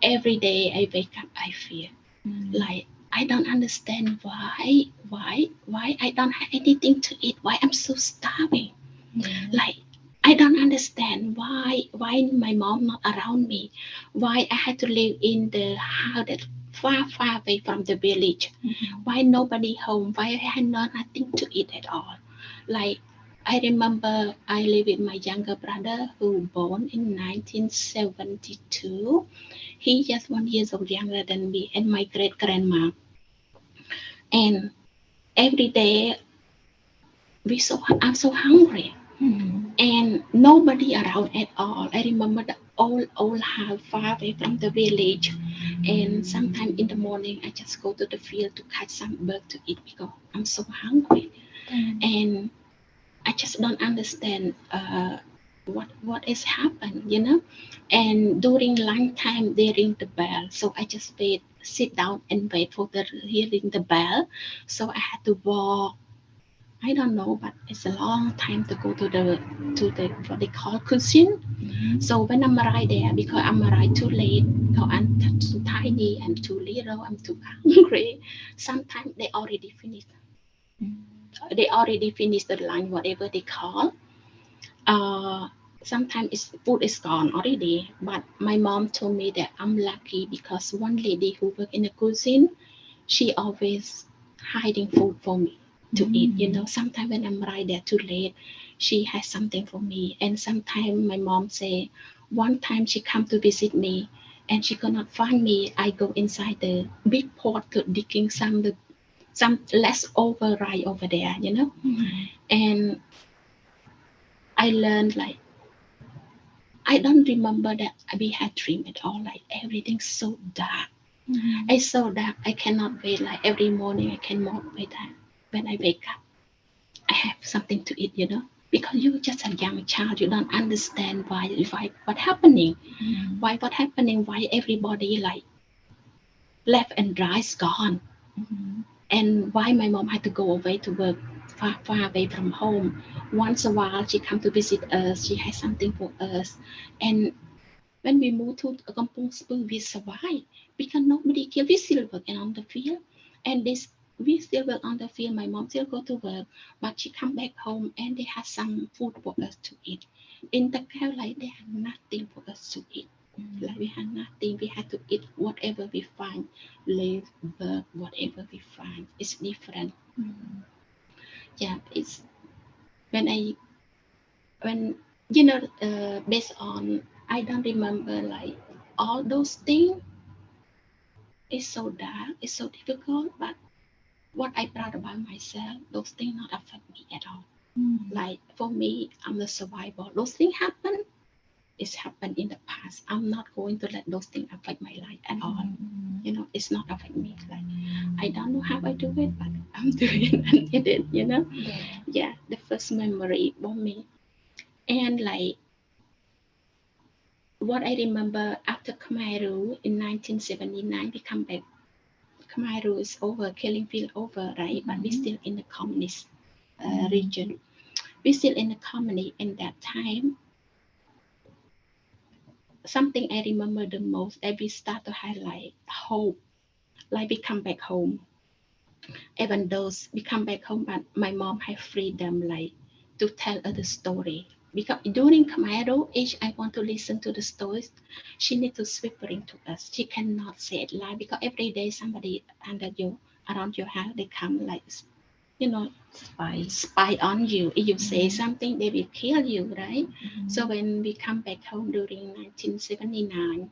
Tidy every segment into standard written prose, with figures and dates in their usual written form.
every day I wake up, I feel like I don't understand why I don't have anything to eat, why I'm so starving. Like I don't understand why my mom not around me, why I had to live in the house that far away from the village, why nobody home, why I had nothing to eat at all. Like I remember I live with my younger brother who born in 1972. He just 1 year old younger than me and my great grandma. And every day I'm so hungry and nobody around at all. I remember the old house far away from the village, and sometime in the morning I just go to the field to catch some bird to eat because I'm so hungry, and I just don't understand what has happened, you know. And during lunchtime they ring the bell, so I just sit down and wait for the hearing the bell. So I had to walk. I don't know, but it's a long time to go to the what they call cuisine. So when I'm arrived there, because I'm arrived too late, because I'm too tiny, I'm too little, I'm too hungry. Sometimes they already finished the lunch, whatever they call. Uh, Sometimes food is gone already. But my mom told me that I'm lucky because one lady who work in the cuisine, she always hiding food for me to eat. You know, sometimes when I'm right there too late, she has something for me. And sometimes my mom say, one time she come to visit me and she could not find me. I go inside the big pot to digging some leftover right over there, you know. And I learned like I don't remember that we had dream at all. Like everything's so dark. It's so dark. I cannot wait. Like every morning, I cannot wait that when I wake up, I have something to eat. You know, because you're just a young child, you don't understand why what happening, what happening, why everybody like left and right is gone, and why my mom had to go away to work far away from home. Once a while, she come to visit us. She has something for us, and when we moved to Kampong Spur, we survived because nobody killed. We still working on the field, and this we still work on the field. My mom still go to work, but she come back home and they have some food for us to eat. In the camp, like they had nothing for us to eat. Like we had nothing. We had to eat whatever we find, live, work, whatever we find. It's different. Yeah, it's when I when based on I don't remember like all those things. It's so dark, it's so difficult, but what I proud about myself, those things not affect me at all. Like for me, I'm the survivor. Those things happen, it's happened in the past. I'm not going to let those things affect my life at all. You know, it's not affect me. Like I don't know how I do it, but I'm doing and did it, you know? Yeah, the first memory for me. And like what I remember after Khmer Rouge in 1979, we come back. Khmer Rouge is over, killing field over, right? But we still in the communist region. We still in the communist in that time. Something I remember the most that we start to highlight hope, like we come back home. Even those we come back home, but my mom have freedom, like to tell other story. Because during Khmer Rouge age, I want to listen to the stories. She need to whispering to us. She cannot say it loud because every day somebody under you around your house they come like you know spy on you. If you say something, they will kill you, right? So when we come back home during 1979,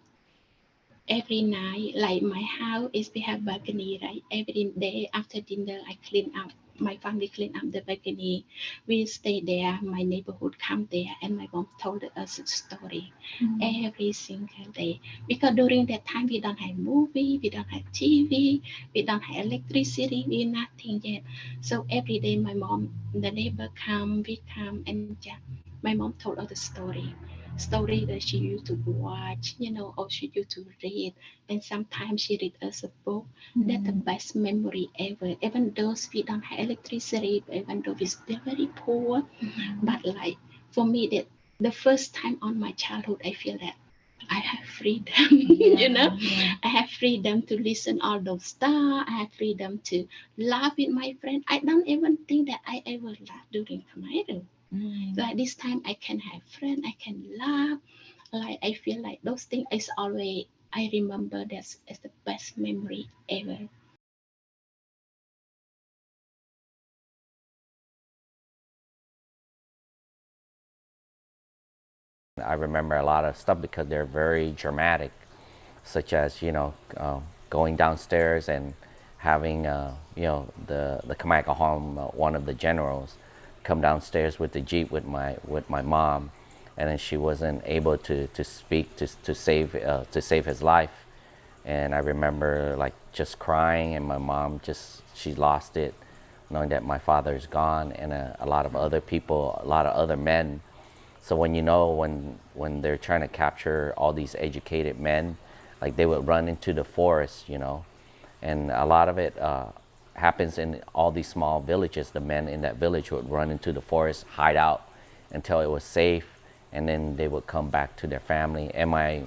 every night, like my house is we have balcony, right? Every day after dinner, I clean up. My family clean up the balcony. We stay there. My neighborhood come there, and my mom told us a story every single day. Because during that time, we don't have movie, we don't have TV, we don't have electricity, we nothing yet. So every day, my mom, the neighbor come, we come, and yeah, my mom told us the story that she used to watch, or she used to read. And sometimes she read us a book. That's the best memory ever. Even though we don't have electricity, even though we're still very poor, but like for me, that the first time on my childhood, I feel that. I have freedom, Yeah, yeah. I have freedom to listen all those stuff. I have freedom to laugh with my friend. I don't even think that I ever laugh during Khmer. Mm. Like this time, I can have friend, I can laugh. Like I feel like those things is always I remember that's is the best memory ever. I remember a lot of stuff because they're very dramatic, such as going downstairs and having the Kamakahom, one of the generals, come downstairs with the jeep with my mom, and then she wasn't able to speak to save his life, and I remember like just crying, and my mom just she lost it, knowing that my father is gone, and a lot of other people, a lot of other men. So when when they're trying to capture all these educated men, like they would run into the forest, and a lot of it happens in all these small villages. The men in that village would run into the forest, hide out until it was safe, and then they would come back to their family. And my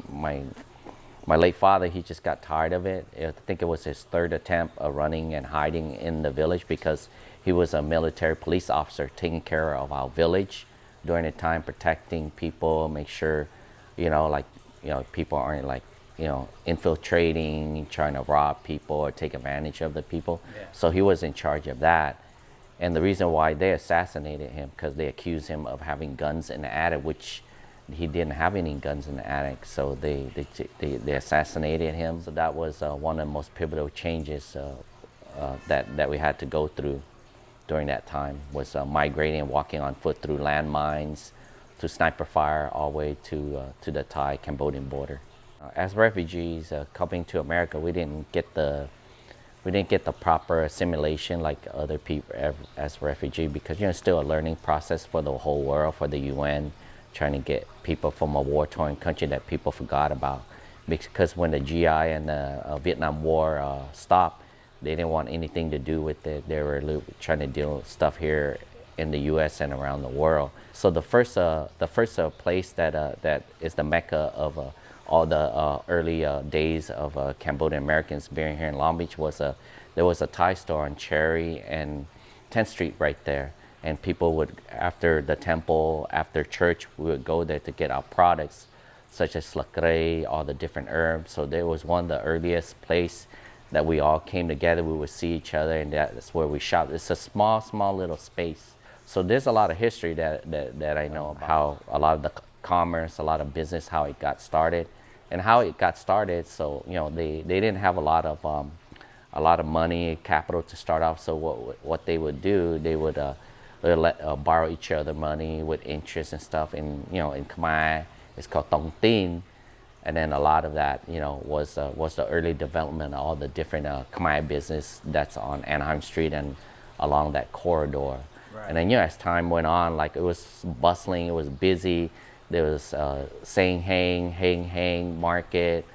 late father, he just got tired of it. I think it was his third attempt of running and hiding in the village because he was a military police officer taking care of our village during the time, protecting people, make sure, like, people aren't like, infiltrating, trying to rob people or take advantage of the people. Yeah. So he was in charge of that. And the reason why they assassinated him because they accused him of having guns in the attic, which he didn't have any guns in the attic. So they assassinated him. So that was one of the most pivotal changes that we had to go through during that time was migrating and walking on foot through landmines to sniper fire all the way to the Thai Cambodian border. As refugees coming to America, we didn't get the proper assimilation like other people as refugee because it's still a learning process for the whole world, for the UN, trying to get people from a war-torn country that people forgot about. Because when the GI and the Vietnam War stopped, they didn't want anything to do with it. They were trying to deal with stuff here in the U.S. and around the world. So the first place that is the mecca of all the early days of Cambodian Americans being here in Long Beach was there was a Thai store on Cherry and 10th Street right there, and people would after the temple, after church, we would go there to get our products, such as lakre, all the different herbs. So there was one of the earliest place that we all came together. We would see each other, and that's where we shopped. It's a small little space. So there's a lot of history that I know about how a lot of the commerce, a lot of business, how it got started, and how it got started. So they didn't have a lot of money, capital to start off. So what they would do, they would borrow each other money with interest and stuff. And in Khmer, it's called tong tin, and then a lot of that was the early development of all the different Khmer business that's on Anaheim Street and along that corridor. Right. And then as time went on, like it was bustling, it was busy. There was Sang Hang Market,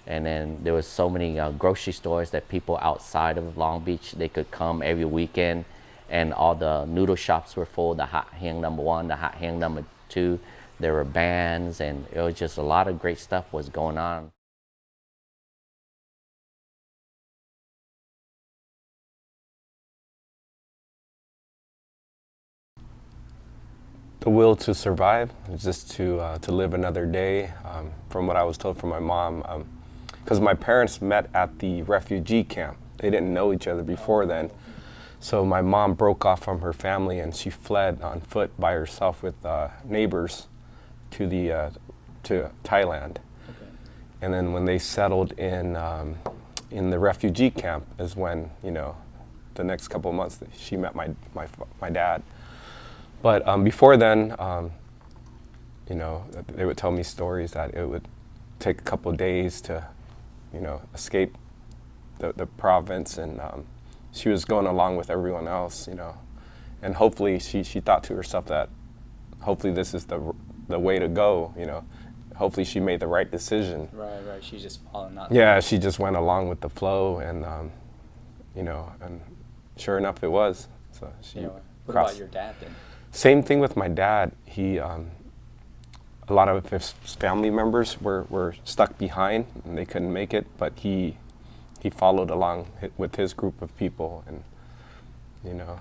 and then there was so many grocery stores that people outside of Long Beach, they could come every weekend, and all the noodle shops were full. The hot hang number one, the hot hang number two. There were bands, and it was just a lot of great stuff was going on. The will to survive, just to live another day. From what I was told from my mom, because my parents met at the refugee camp. They didn't know each other before then. So my mom broke off from her family and she fled on foot by herself with neighbors to Thailand. Okay. And then when they settled in the refugee camp is when the next couple of months she met my dad. But before then, they would tell me stories that it would take a couple of days to, escape the province, and she was going along with everyone else, and hopefully she thought to herself that hopefully this is the way to go, Hopefully she made the right decision. Right, right. She's just following that. Yeah, she just went along with the flow, and and sure enough, it was. So she What crossed. about your dad then? Same thing with my dad. a lot of his family members were stuck behind and they couldn't make it, but he followed along with his group of people, and you know,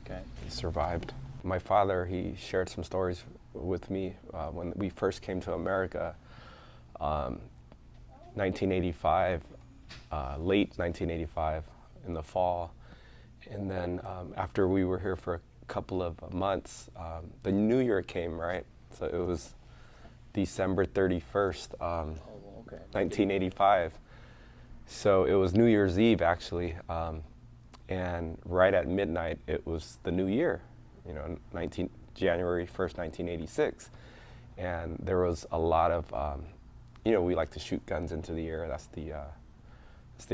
Okay. he survived. My father, he shared some stories with me when we first came to America, 1985, late 1985 in the fall. And then after we were here for a couple of months, the New Year came, right? So it was December 31st, Okay. 1985. So it was New Year's Eve, actually. And right at midnight, it was the new year, you know, January 1st, 1986. And there was a lot of, you know, we like to shoot guns into the air. That's the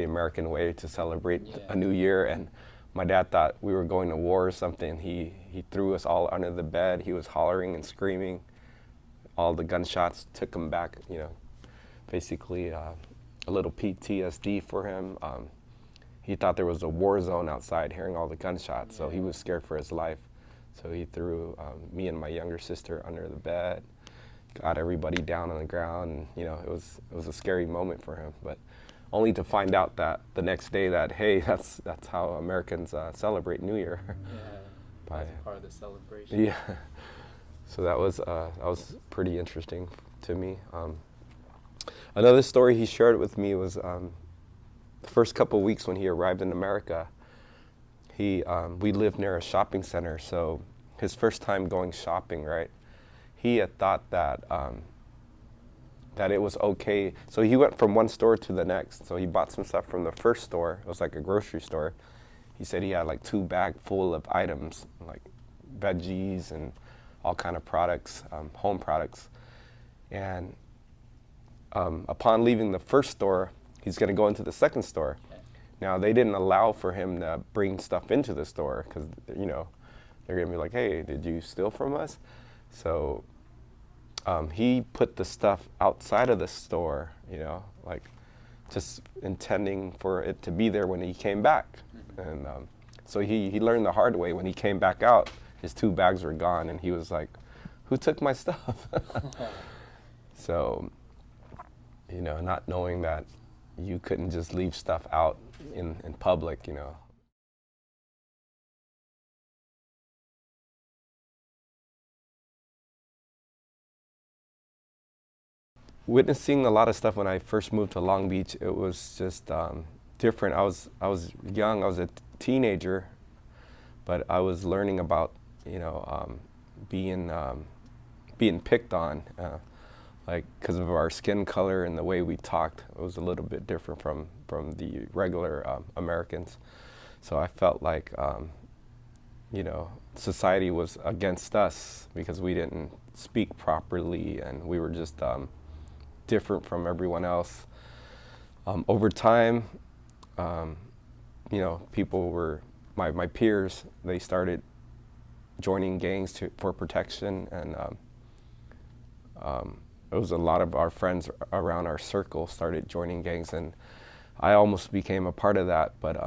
American way to celebrate a new year. And my dad thought we were going to war or something. He threw us all under the bed. He was hollering and screaming. All the gunshots took him back, you know, basically a little PTSD for him. He thought there was a war zone outside, hearing all the gunshots, so he was scared for his life. So he threw me and my younger sister under the bed, got everybody down on the ground, and you know, it was a scary moment for him. But only to find out that the next day that, hey, that's how Americans celebrate New Year. Yeah. By- That's part of the celebration. Yeah. So that was pretty interesting to me. Another story he shared with me was the first couple of weeks when he arrived in America. We lived near a shopping center, so his first time going shopping, right? He had thought that that it was okay. So he went from one store to the next. So he bought some stuff from the first store. It was like a grocery store. He said he had like 2 bags full of items, like veggies and all kind of products, home products. And upon leaving the first store, he's going to go into the second store. Okay. Now, they didn't allow for him to bring stuff into the store because, you know, they're going to be like, hey, did you steal from us? So he put the stuff outside of the store, you know, like just intending for it to be there when he came back. Mm-hmm. And so he learned the hard way. When he came back out, his 2 bags were gone, and he was like, who took my stuff? So, you know, not knowing that you couldn't just leave stuff out in public, you know. Witnessing a lot of stuff when I first moved to Long Beach, it was just different. I was young, I was a teenager, but I was learning about, you know, being picked on, like because of our skin color and the way we talked. It was a little bit different from the regular Americans. So I felt like, you know, society was against us because we didn't speak properly, and we were just different from everyone else. Over time, you know, people were, my peers, they started joining gangs for protection, and it was a lot of our friends around our circle started joining gangs, and I almost became a part of that, but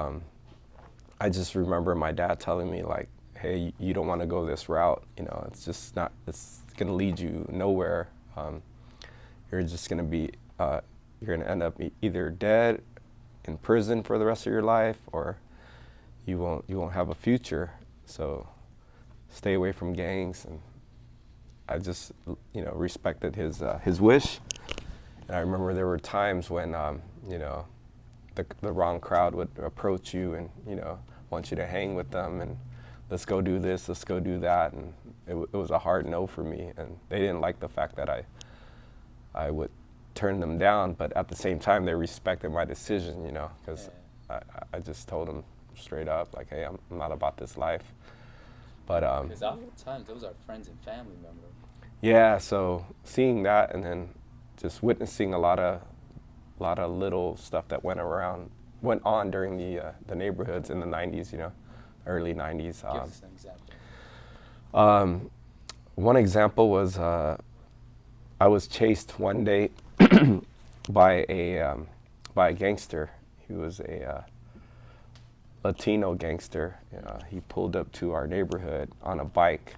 I just remember my dad telling me, like, hey, you don't want to go this route, you know, it's just not, it's gonna lead you nowhere. You're just gonna be, you're gonna end up either dead, in prison for the rest of your life, or you won't have a future. So stay away from gangs. And I just, you know, respected his wish. And I remember there were times when, you know, the wrong crowd would approach you and, you know, want you to hang with them and let's go do this, let's go do that. And it was a hard no for me. And they didn't like the fact that I would turn them down, but at the same time, they respected my decision, you know, because I just told them straight up, like, hey, I'm not about this life. But because oftentimes those are friends and family members. Yeah, so seeing that and then just witnessing a lot of little stuff that went on during the neighborhoods in the 90s, you know, early 90s. Give us an example. One example was I was chased one day by a gangster. He was a Latino gangster. He pulled up to our neighborhood on a bike,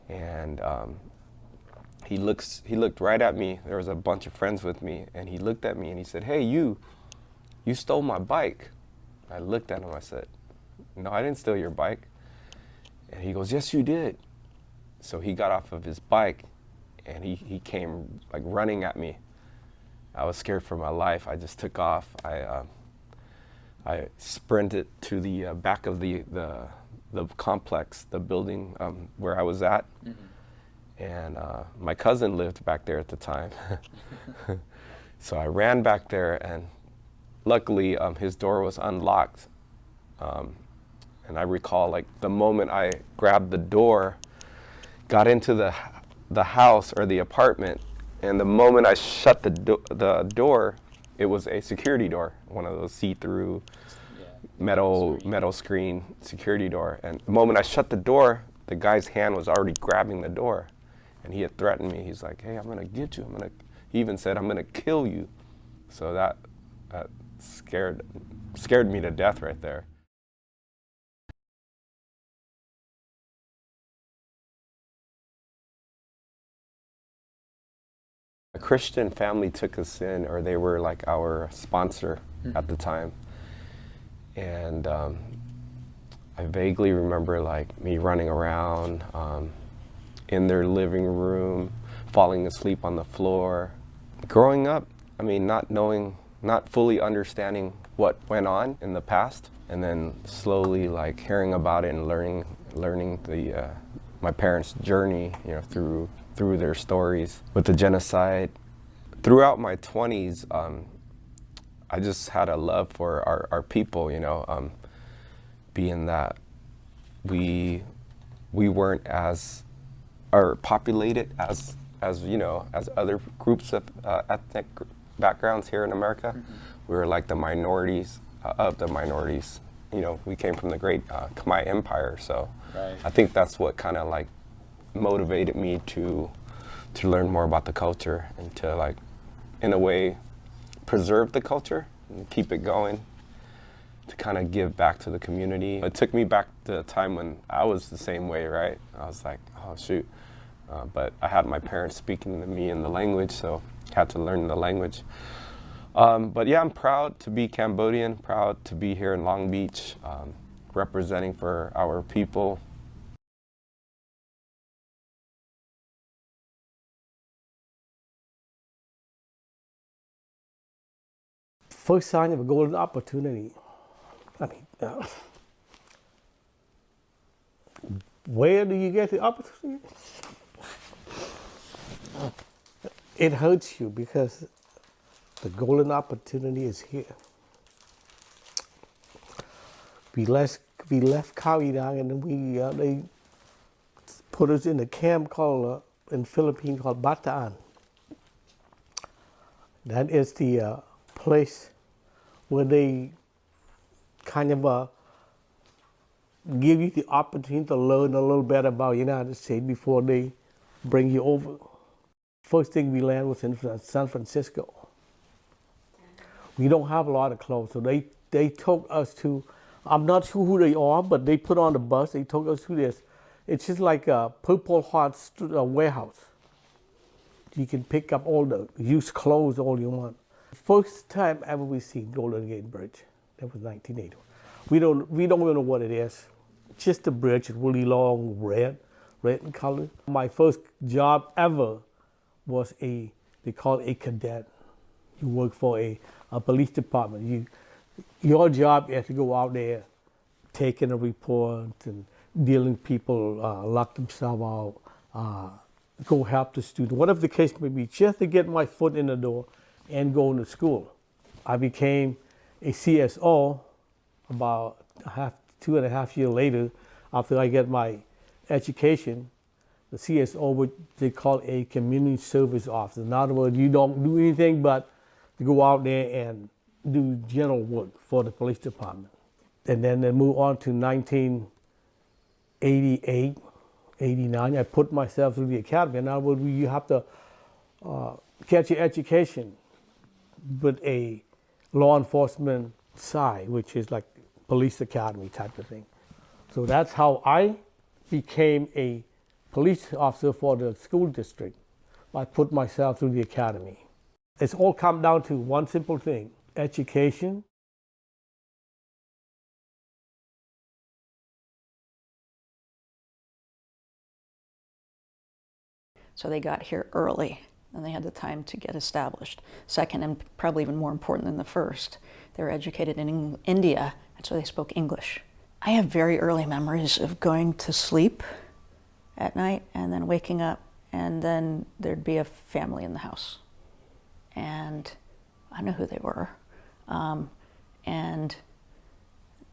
and he looked right at me. There was a bunch of friends with me, and he looked at me and he said, "Hey, you stole my bike." I looked at him. I said, "No, I didn't steal your bike." And he goes, "Yes, you did." So he got off of his bike, and he came like running at me. I was scared for my life. I just took off. I sprinted to the back of the complex, the building where I was at. And my cousin lived back there at the time. So I ran back there, and luckily his door was unlocked. And I recall, like, the moment I grabbed the door, got into the house or the apartment, and the moment I shut the door, it was a security door, one of those see-through metal screen security door. And the moment I shut the door, the guy's hand was already grabbing the door, and he had threatened me. He's like, "Hey, I'm gonna get you. He even said, I'm gonna kill you." So that scared me to death right there. A Christian family took us in, or they were like our sponsor at the time. And I vaguely remember like me running around in their living room, falling asleep on the floor. Growing up, I mean, not fully understanding what went on in the past, and then slowly like hearing about it and learning my parents' journey, through their stories with the genocide. Throughout my 20s, I just had a love for our people, being that we weren't as populated as other groups of ethnic backgrounds here in America. We were like the minorities of the minorities. We came from the great Khmer Empire, so Right. I think that's what kind of like motivated me to learn more about the culture and to, like, in a way, preserve the culture and keep it going, to kind of give back to the community. It took me back to a time when I was the same way, right? I was like, oh shoot. But I had my parents speaking to me in the language, so I had to learn the language. But yeah, I'm proud to be Cambodian, proud to be here in Long Beach, representing for our people. First sign of a golden opportunity. I mean, where do you get the opportunity? It hurts you because the golden opportunity is here. We left Cambodian, and then they put us in a camp called in Philippines called Bataan. That is the place where they kind of give you the opportunity to learn a little bit about United States before they bring you over. First thing we landed was in San Francisco. We don't have a lot of clothes, so they took us to, I'm not sure who they are, but they put on the bus, they took us to this. It's just like a Purple Heart warehouse. You can pick up all the used clothes all you want. First time ever we seen Golden Gate Bridge. That was 1980. We don't even know what it is. Just a bridge, really long, red in color. My first job ever was they call it a cadet. You work for a police department. Your job is to go out there, taking a report and dealing with people, lock themselves out, go help the student, whatever the case may be, just to get my foot in the door and going to school. I became a CSO about 2.5 years later after I get my education. The CSO, what they call a community service officer. In other words, you don't do anything but to go out there and do general work for the police department. And then they move on to 1988, 89. I put myself through the academy. In other words, you have to get your education with a law enforcement side, which is like police academy type of thing. So that's how I became a police officer for the school district. I put myself through the academy. It's all come down to one simple thing: education. So they got here early, and they had the time to get established. Second, and probably even more important than the first, they were educated in India, and so they spoke English. I have very early memories of going to sleep at night and then waking up, and then there'd be a family in the house. And I don't know who they were. And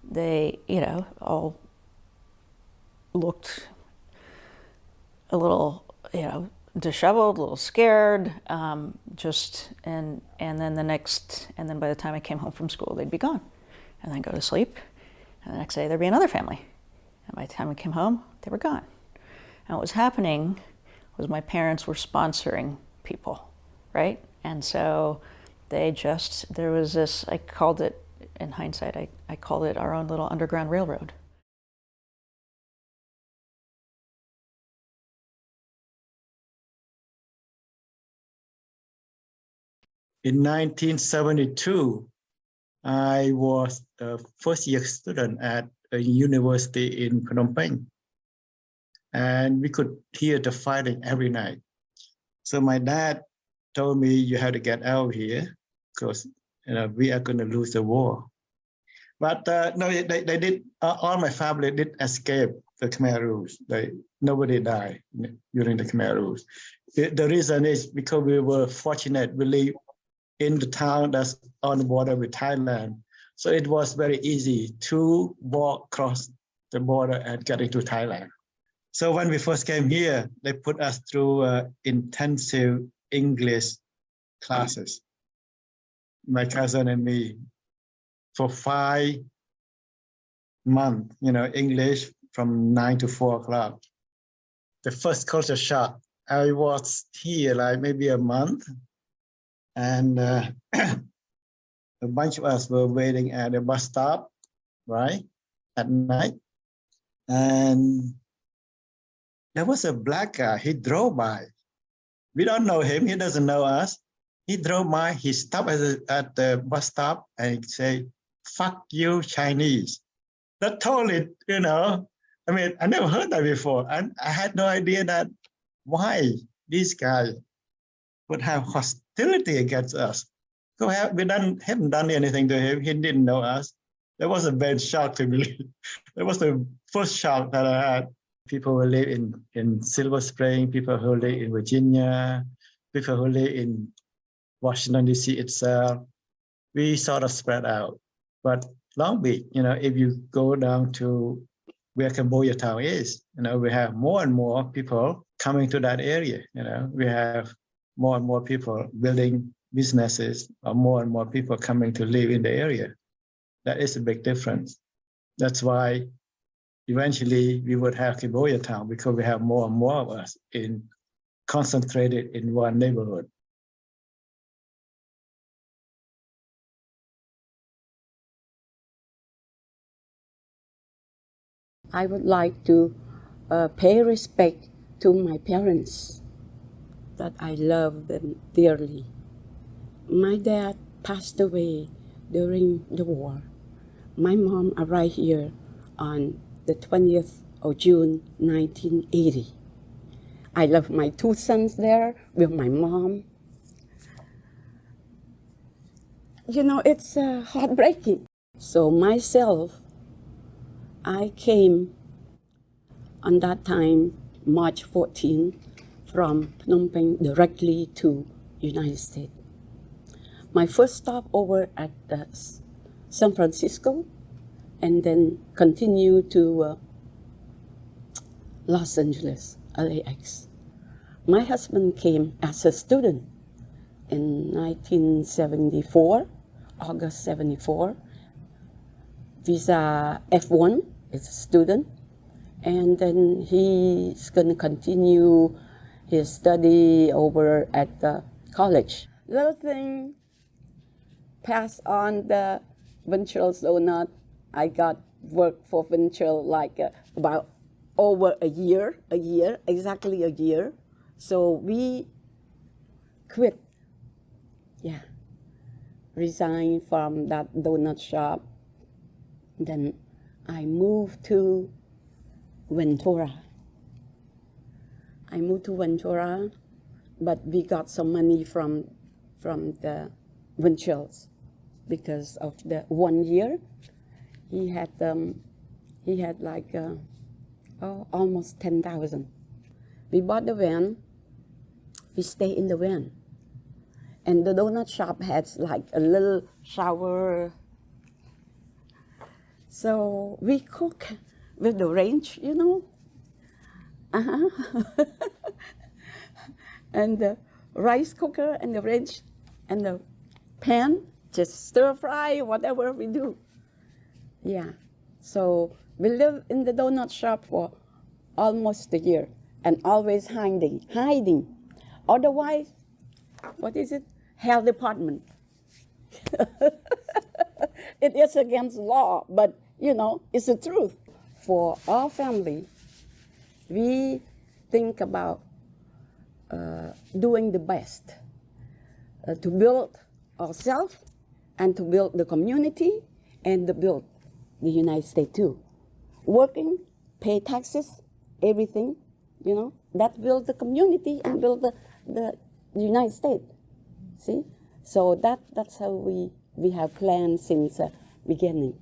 they, all looked a little, disheveled, a little scared, and then by the time I came home from school, they'd be gone. And then go to sleep, and the next day there'd be another family. And by the time I came home, they were gone. And what was happening was my parents were sponsoring people, right? And so there was this, I called it, in hindsight, I called it our own little underground railroad. In 1972, I was a first-year student at a university in Phnom Penh, and we could hear the fighting every night. So my dad told me, you have to get out of here because we are going to lose the war. But no, they did. All my family did escape the Khmer Rouge. Nobody died during the Khmer Rouge. The reason is because we were fortunate. We live in the town that's on the border with Thailand, so it was very easy to walk across the border and get into Thailand. So when we first came here, they put us through intensive English classes, my cousin and me, for 5 months, English from 9 to 4 o'clock. The first culture shock, I was here like maybe a month, and a bunch of us were waiting at a bus stop, right, at night. And there was a black guy, he drove by. We don't know him, he doesn't know us. He drove by, he stopped at the bus stop and he said, "Fuck you, Chinese." That totally, I never heard that before. And I had no idea that why this guy would have hostility against us. So we haven't done anything to him. He didn't know us. That was a bad shock to me. That was the first shock that I had. People who live in Silver Spring, people who live in Virginia, people who live in Washington, D.C. itself, we sort of spread out. But Long Beach, if you go down to where Cambodia town is, we have more and more people coming to that area. We have more and more people building businesses, or more and more people coming to live in the area. That is a big difference. That's why eventually we would have Cambodia town, because we have more and more of us concentrated in one neighborhood. I would like to pay respect to my parents, that I love them dearly. My dad passed away during the war. My mom arrived here on the 20th of June, 1980. I left my 2 sons there with my mom. It's heartbreaking. So myself, I came on that time, March 14, from Phnom Penh directly to United States. My first stop over at San Francisco, and then continue to Los Angeles, LAX. My husband came as a student in 1974, August 74. Visa F1 is a student, and then he's going to continue his study over at the college. Little thing passed on the Venture Zonut. I got work for Venture like about over a year, exactly a year. So we quit. Yeah. Resigned from that donut shop. Then I moved to Ventura. But we got some money from the Ventures because of the 1 year. He had like almost 10,000. We bought the van. We stay in the van, and the donut shop has like a little shower. So we cook with the range, and the rice cooker and the range and the pan, just stir fry, whatever we do. Yeah. So we live in the donut shop for almost a year and always hiding. Otherwise, what is it? Health department. It is against law, but it's the truth. For our family, we think about doing the best to build ourselves and to build the community and to build the United States too. Working, pay taxes, everything, that build the community and build the United States. See? So that's how we have planned since beginning.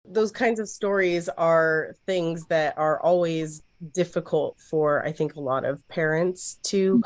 Those kinds of stories are things that are always difficult for, I think, a lot of parents to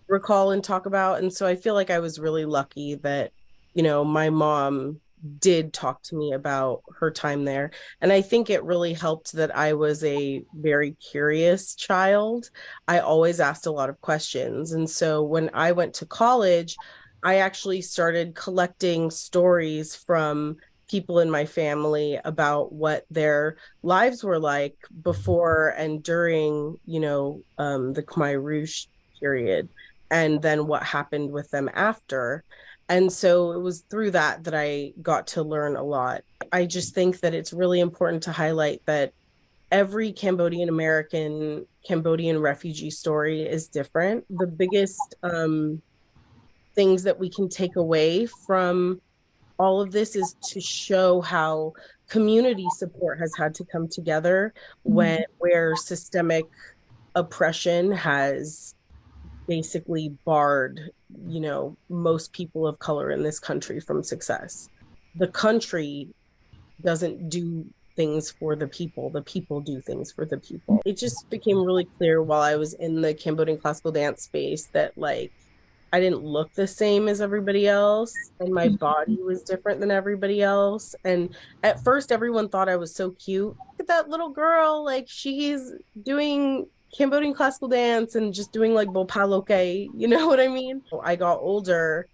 recall and talk about. And so I feel like I was really lucky that, my mom did talk to me about her time there. And I think it really helped that I was a very curious child. I always asked a lot of questions. And so when I went to college, I actually started collecting stories from people in my family about what their lives were like before and during, the Khmer Rouge period, and then what happened with them after. And so it was through that I got to learn a lot. I just think that it's really important to highlight that every Cambodian American, Cambodian refugee story is different. The biggest things that we can take away from all of this is to show how community support has had to come together where systemic oppression has basically barred, most people of color in this country from success. The country doesn't do things for the people do things for the people. It just became really clear while I was in the Cambodian classical dance space that I didn't look the same as everybody else, and my body was different than everybody else. And at first, everyone thought I was so cute. Look at that little girl, she's doing Cambodian classical dance and just doing bopaloke, you know what I mean? I got older.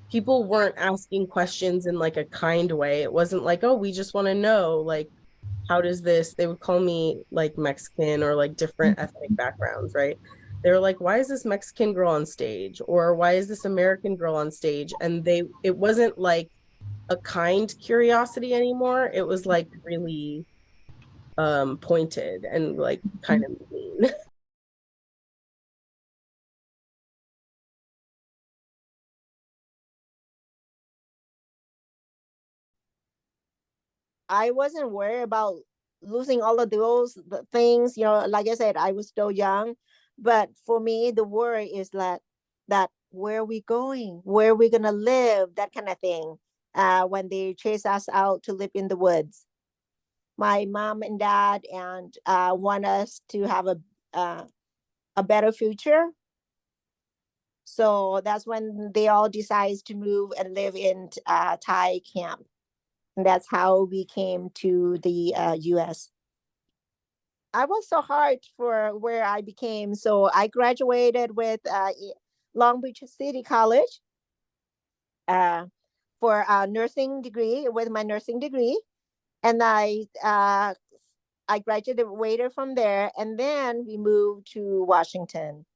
People weren't asking questions in a kind way. It wasn't oh, we just want to know, how does this, they would call me Mexican or different ethnic backgrounds, right? They were like, why is this Mexican girl on stage? Or why is this American girl on stage? And it wasn't a kind curiosity anymore. It was really pointed and kind of mean. I wasn't worried about losing all of those things. Like I said, I was still young. But for me, the worry is that where are we going? Where are we going to live? That kind of thing. When they chase us out to live in the woods. My mom and dad want us to have a better future. So that's when they all decide to move and live in Thai camp. And that's how we came to the U.S. I was so hard for where I became. So I graduated with Long Beach City College for a nursing degree, with my nursing degree. And I graduated from there. And then we moved to Washington.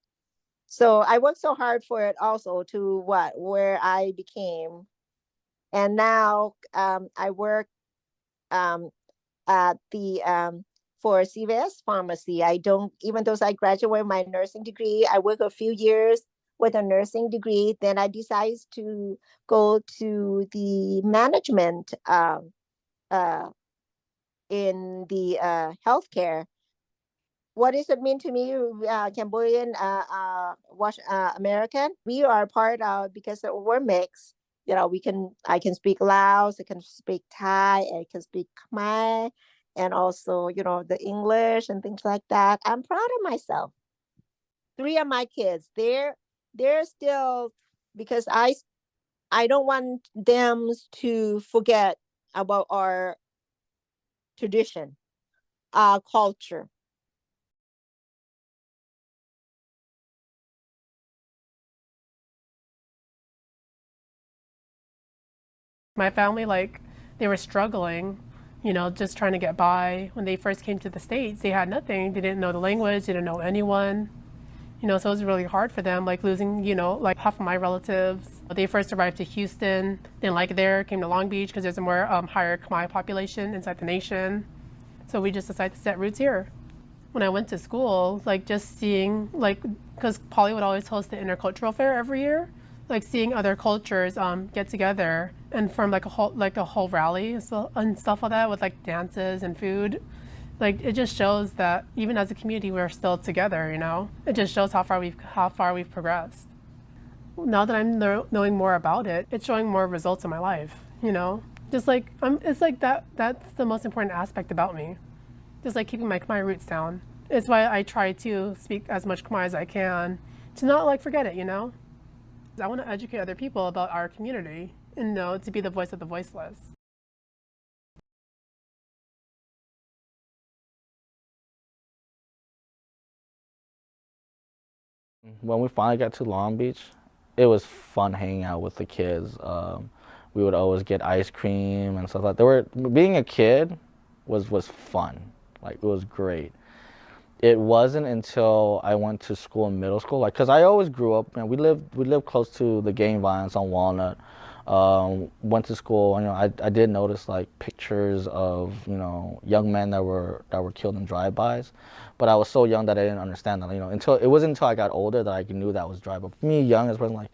So I worked so hard for it also to where I became. And now I work at the for CVS pharmacy. I don't, even though I graduated my nursing degree, I work a few years with a nursing degree. Then I decided to go to the management in the healthcare. What does it mean to me, Cambodian, American? We are part of, because we're mixed. You know, I can speak Laos, I can speak Thai, I can speak Khmer, and also, you know, the English and things like that. I'm proud of myself. 3 of my kids, they're still, because I don't want them to forget about our tradition, our culture. My family, like, they were struggling, you know, just trying to get by. When they first came to the States, they had nothing. They didn't know the language, they didn't know anyone. You know, so it was really hard for them, like losing, you know, like half of my relatives. They first arrived to Houston, didn't like it there, came to Long Beach because there's a more higher Khmer population inside the nation. So we just decided to set roots here. When I went to school, like just seeing, like, because Polly would always host the intercultural fair every year, like seeing other cultures get together and form like a whole rally and stuff like that with like dances and food. Like it just shows that even as a community we're still together, you know. It just shows how far we've progressed. Now that I'm knowing more about it, it's showing more results in my life, you know. Just like it's like that's the most important aspect about me. Just like keeping my Khmer roots down. It's why I try to speak as much Khmer as I can to not like forget it, you know. I want to educate other people about our community and know to be the voice of the voiceless. When we finally got to Long Beach, it was fun hanging out with the kids. We would always get ice cream and stuff like that. Being a kid was fun. Like, it was great. It wasn't until I went to school in middle school, like, cause I always grew up, man. We lived close to the gang violence on Walnut. Went to school, you know. I did notice like pictures of, you know, young men that were killed in drive-bys, but I was so young that I didn't understand that, you know. It wasn't until I got older that I knew that was drive-by. For me, young as a person, like,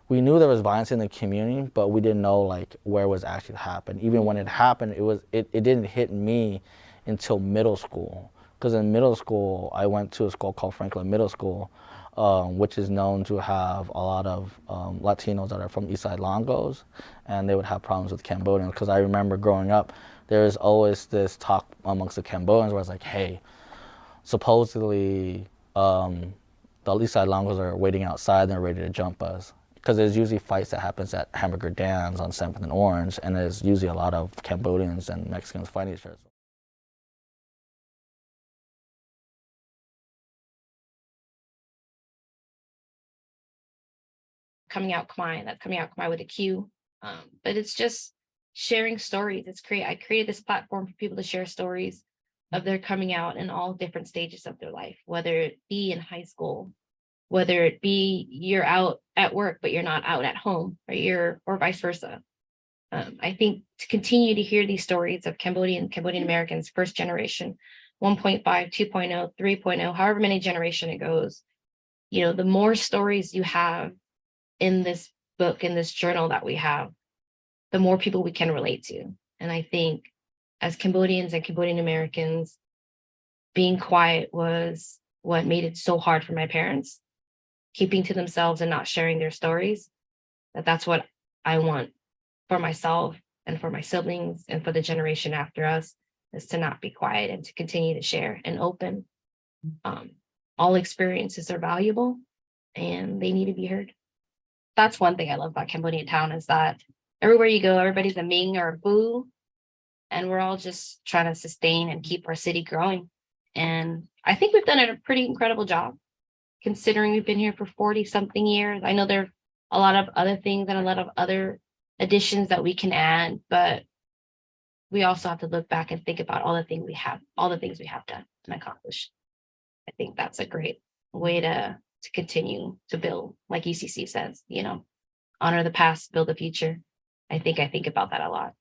we knew there was violence in the community, but we didn't know like where it was actually happening. Even when it happened, it didn't hit me until middle school. Because in middle school, I went to a school called Franklin Middle School, which is known to have a lot of Latinos that are from Eastside Longos, and they would have problems with Cambodians. Because I remember growing up, there's always this talk amongst the Cambodians where it's like, hey, supposedly the Eastside Longos are waiting outside and they're ready to jump us. Because there's usually fights that happens at Hamburger Dams on 7th and Orange, and there's usually a lot of Cambodians and Mexicans fighting each other. Coming out Khmer, that's coming out Khmer with a Q. But it's just sharing stories. I created this platform for people to share stories of their coming out in all different stages of their life, whether it be in high school, whether it be you're out at work but you're not out at home, or vice versa. I think to continue to hear these stories of Cambodian Americans, first generation, 1.5, 2.0, 3.0, however many generation it goes, you know, the more stories you have in this book, in this journal that we have, the more people we can relate to. And I think as Cambodians and Cambodian Americans, being quiet was what made it so hard for my parents, keeping to themselves and not sharing their stories. That's what I want for myself and for my siblings and for the generation after us, is to not be quiet and to continue to share and open. All experiences are valuable and they need to be heard. That's one thing I love about Cambodian town, is that everywhere you go, everybody's a Ming or a Boo, and we're all just trying to sustain and keep our city growing. And I think we've done a pretty incredible job, considering we've been here for 40 something years. I know there are a lot of other things and a lot of other additions that we can add, but we also have to look back and think about all the things we have done and accomplished. I think that's a great way to to continue to build, like ECC says, honor the past, build the future. I think about that a lot.